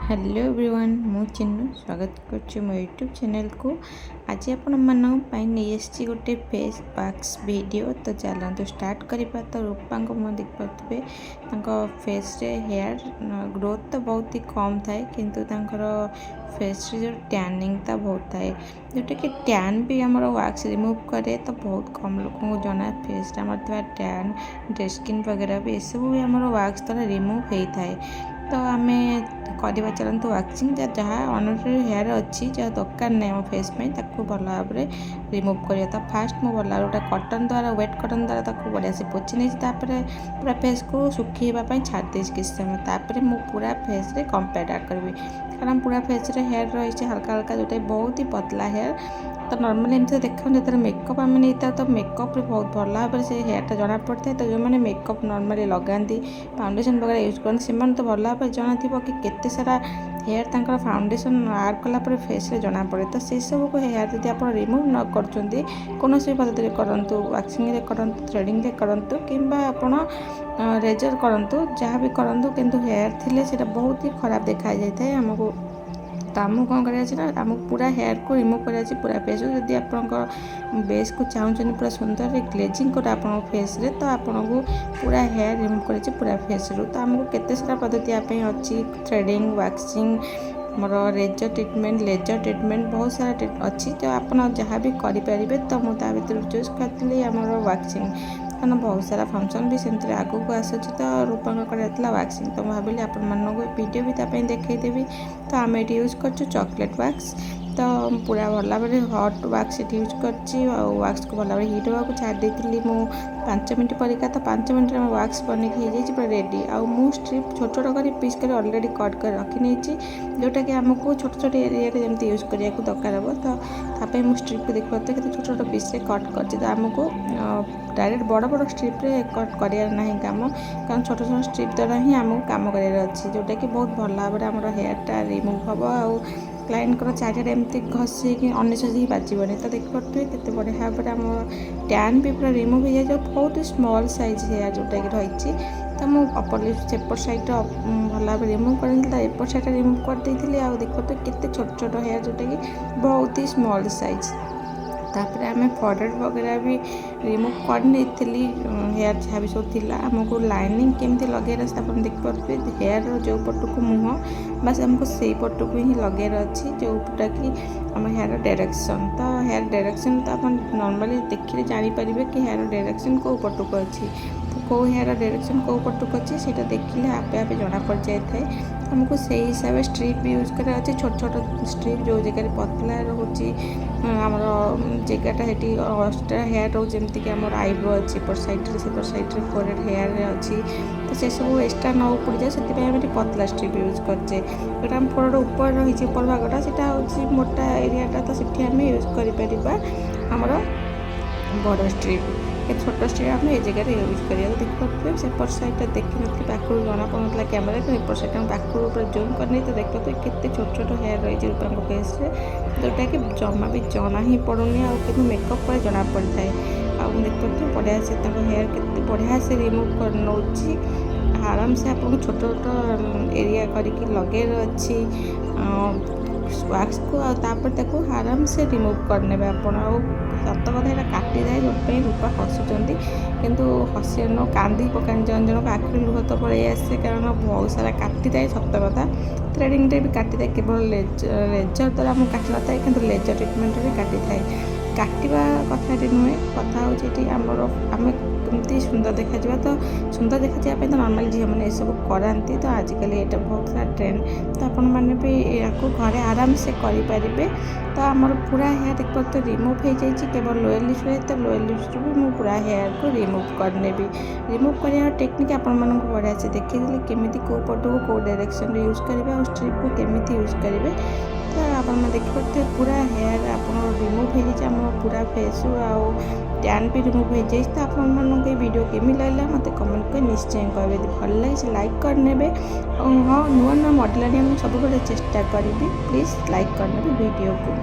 Hello everyone मु चिन्नु स्वागत कर मो यूट्यूब चैनल को। आज आपण नहीं गोटे फेस वैक्स वीडियो। तो चलते स्टार्ट करवा। तो रूपा को मुझे देखिए फेस रे हेयर ग्रोथ तो बहुत ही कम थाए किंतु फेस रे जो टैनिंग ता बहुत थाए जोटा कि टैन भी आम वैक्स रिमूव करे तो बहुत कम लोक जना फेस टैन डेड स्किन वगैरह भी सब भी आम वैक्स द्वारा रिमूव होता है। तो आम करवा चलते वैक्सिंग जहाँ अननेसेसरी हेयर अच्छी जहाँ दरकार नहीं मो फेस में भल भाव में रिमूव कर। तो फास्ट मुझे भल गोटे कटन द्वारा वेट कटन द्वारा बढ़िया से पोछि नहीं पूरा फेस को सुखीवाई छाड़ी किसी समय मुझे पूरा फेस रे कंपेयर करी कारण पूरा फेस रे हेयर रही हल्का हल्का जोटा बहुत ही पतला हेयर। तो नॉर्मली एमती देखा जो मेकअप आम नहीं था तो मेकअप बहुत भल भाव से हेयरटा जना पड़ता है। तो जो मैंने मेकअप नॉर्मली लगाती फाउंडेशन वगैरह यूज करते से तो भल भाव जना थी कि केते सारा हेयर तंकर फाउंडेशन आड कलापर फेस रे जना पड़े। तो से सब को हेयर जब आप रिमूव न कर कौन पद्धति करूँ वैक्सिंग करूँ थ्रेडिंग करूँ कि रेजर करूँ जहाँ भी करूँ किंतु हेयर थिले से बहुत ही खराब देखा जाता है आमको। तो आमको कौन कर पूरा हेयर को रिमूव कर पूरा फेस जदि आप बेस को चाहते पूरा सुंदर ग्लेजिंग कर आप फेस रे तो आपन को पूरा हेयर रिमूव कर पूरा फेस रू। तो आमको केते सारा पद्धति अच्छी थ्रेडिंग वैक्सिंग मोर रेजर ट्रीटमेंट लेजर ट्रीटमेंट बहुत सारा अच्छी जो आप जहाँ भी करेंगे। तो मुझे भर चूज करी आम वैक्सिंग कारण बहुत सारा फंक्शन भी सेमती आगू को आसूँ। तो रूपा कराइला वैक्सिंग तो भाविली आपण वीडियो भी देखईदेवी। तो आम ये यूज कर चॉकलेट वैक्स तो पूरा भल भाव हट वैक्स यूज करक्स को भल भाव हिट होगा छाड़ी थी मु 5 मिनट परिका। तो 5 मिनट में वैक्स बन पूरा रेडी आउ स्ट्रिप छोट छोट कर पीस कर अलरेडी कट कर रखी नहीं जोटा कि आमको छोट छोट एरिया जमी यूज करने को दरकार हे। तो ताप मुझे स्ट्रिप को देखा कि छोट छोट पीस कट कर आमको डायरेक्ट बड़ बड़ स्ट्रिप रे कट करार ना कम कारण छोट छोट स्ट्रिप द्वारा ही आमको कम करार अच्छे जोटा कि बहुत भल भाव में हेयरटा रिमूव हम आउ क्लाइंट चारिड़े एमती घसी अनेसरी बाजबनी। तो देखिए केते बढ़िया भाव में आम टैन भी पूरा रिमूव हो जाए बहुत स्मॉल साइज हेयर जोटा कि रही। तो मुझे अपर लिप सेपट साइड भल भाव रिमूव कर एपट साइड रिमूव कर देखिए केते छोट छोट हेयर जोटा कि बहुत ही स्मॉल साइज। तापर आम फॉरहेड वगैरह भी रिमूव कर हेयर जहाँ भी सब थी आमको लाइनिंग केमती लगे आप देखिए हेयर जो पटक मुँह बस आमको से पटक ही लगे अच्छी जोटा कि आम हेयर डायरेक्शन। तो हेयर डायरेक्शन तो आप नॉर्मली देखिए जापर कि हेयर डायरेक्शन कौ पटक अच्छी तो कौ हेयर डायरेक्शन कौ पटक अच्छी से देखिले आपे आपे जना पड़ जाए। हमको से हिसाब से स्ट्रिप भी यूज कर अच्छे छोट छोट स्ट्रिप जो जगह पतला रोचे आमर जगटा से एक्स्ट्रा हेयर रोज जमीक आम आईब्रो अच्छी एपट साइड्रे सेपट साइड्रे फोरहेड हेयर अच्छी तो से सब एक्स्ट्रा न पड़ जाए से पतला स्ट्रिप यूज करचे जोटा आम फोरहेड ऊपर रही ऊपर भागटा से हूँ मोटा एरियाटा तो से आम यूज कर बड़ स्ट्रिप छोट स्ट्रिप आम ये जगह यूज करिए। देखिए सेपट साइड देखी नी पाखु जना पड़ा कैमेरा एपट साइड पाखु जूम करनी तो देखिए केते छोट छोट हेयर रही रूपा फेस जोटा कि जमा भी जना ही पड़ूनी आउ मेकअप पर जना पड़ जाए आउ देखिए बढ़िया से हेयर के बढ़िया से रिमूव कर नौची आराम से आपको छोट छोट एरिया करके लगे अच्छी वैक्स को तापर देखो आराम से रिमूव करने सत कथा यहाँ काटी जाए जो रूपा हसुँच किंतु हसी न कांदी पकानी जन जन आखिरी लुह तो पड़े आसे कारण बहुत सारा काटी जाए सत कथा थ्रेडिंग भी काटी जाए केवल लेजर द्वारा आमको काटी न था कि लेजर ट्रिटमेंट भी काटी थाए काटा कथा नुहे कथा हूँ आम कमती सुंदर देखा तो सुंदर देखा तो नॉर्मल झील मैंने सब कराती। तो आजिकल ये बहुत सारा ट्रेंड तो आपण मैंने भी या घरे आराम से करें। तो आमर पूरा हेयर देखो तो रिमूव हो जाए केवल लोअर लिप्स रहे तो लोअर लिप्स भी मुझे पूरा हेयर को रिमूव करने रिमूव कर टेक्निक आपण बढ़िया से देखी केमी कौ पटू कौ डायरेक्शन यूज करेंगे और स्ट्रिप को केमी यूज करेंगे। तो आप देखिए पूरा हेयर आप रिमूव हो जाए आम पूरा फेस आउ टैन भी रिमूव हो जाए। तो आप वीडियो केमी लगे मत कमेंट कर निश्चय कहे भल लगे लाइक करने हाँ नुआ नुआ मॉडल सब चेष्टा करी प्लीज लाइक करने वीडियो को।